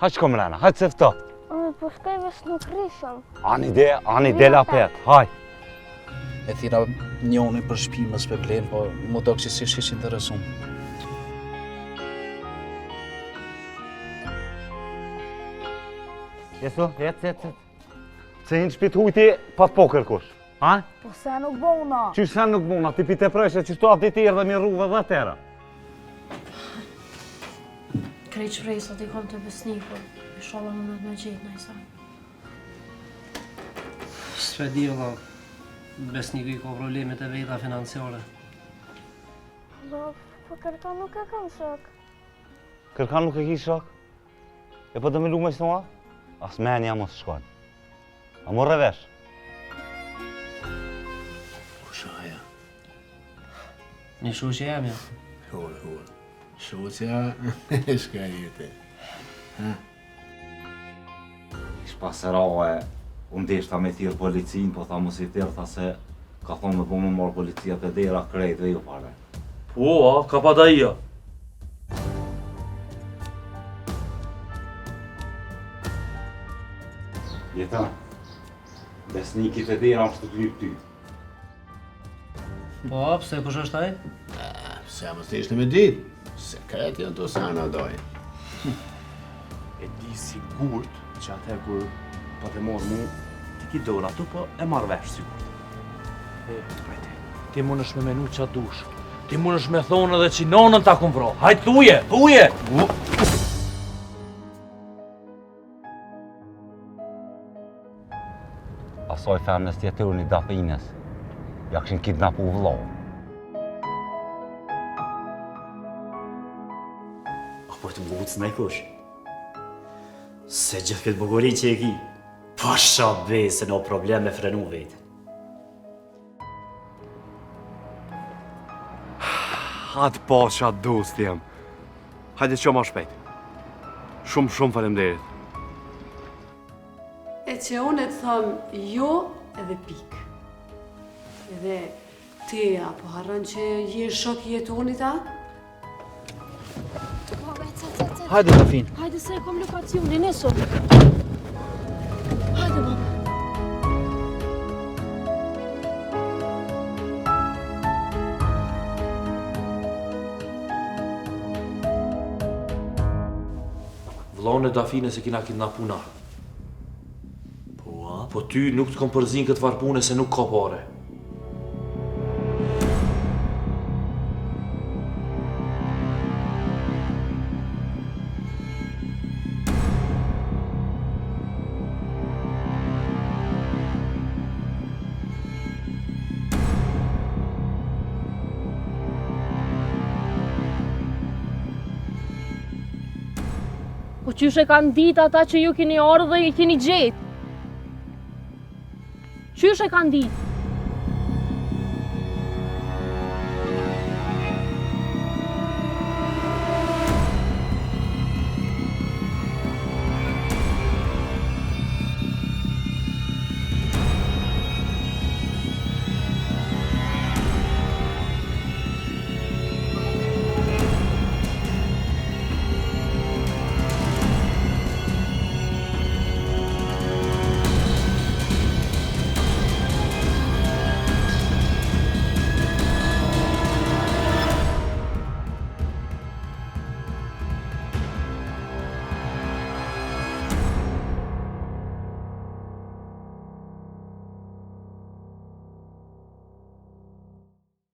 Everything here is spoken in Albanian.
Haq kom rena, haq se fto. Po shkaj vesh nuk rishëm. Ani dela pet, haj. E thira njoni për shpimës për blenë, po më do që si shish interesum. Jesu, jet. Se hinë shpit hujti pat poker kush, ha? Po se nuk bona. Qysh se nuk bona, ti pite preshe që shtu ati tjerë dhe mi rruve dhe tëra. Krejt shpresat I kom të besnikur. Inshallah më me gjetë në isa. S'pe di valla, besniku I ka problemet e veta financiare. Po Kërkan nuk e kam shok. Kërkan nuk e ki shok? E po të me lu me shnoa? As menja mos shkojnë. A morre vesh? Kush aja? Një shoqe jam ja. Hur. Shoqja shka jete. Ish paseraue, unë deshta me thirë policin, po tha mos I thirë, tha se ka thonë me po me marë policia të dera krejt dhe ju pare. Po, ka pa da ija. Jeta, besnikit e dera është të lyp ty. Po, pse kush është ai? Se mos të ishte me ditë. Sekret janë të sana dojnë. E di sigurt që atë kur pa të morë mu, ti ki dorë ato, po e marrë vesh sigurt. Hajde, ti mund është me menu qa dush. Ti mund është me thonë edhe që nonën ta kumë vro. Hajde, thuje! Asoj femnes tjetër një dafines, ja këshin kidnapu vëllohë. Po të mbucë në I kush. Se gjithë këtë bukurin që e ki, po shabe se në problem me frenu vetë. Hajde pa qatë dost jem. Hajde që ma shpejt. Shumë faleminderit. E që unë e të thëmë jo edhe pik. Edhe ti apo harron që je shok I jetonit a? Hajde Dafin. Hajde se e kom lokacionin, e sot. Hajde, mama. Vllahun e Dafines e kina kidnapu na. Po ty nuk të kom përzin këtë varpune se nuk ka pare. Po qysh e kanë ditë ata që ju keni ardhur dhe I keni gjetë? Qysh e kanë ditë?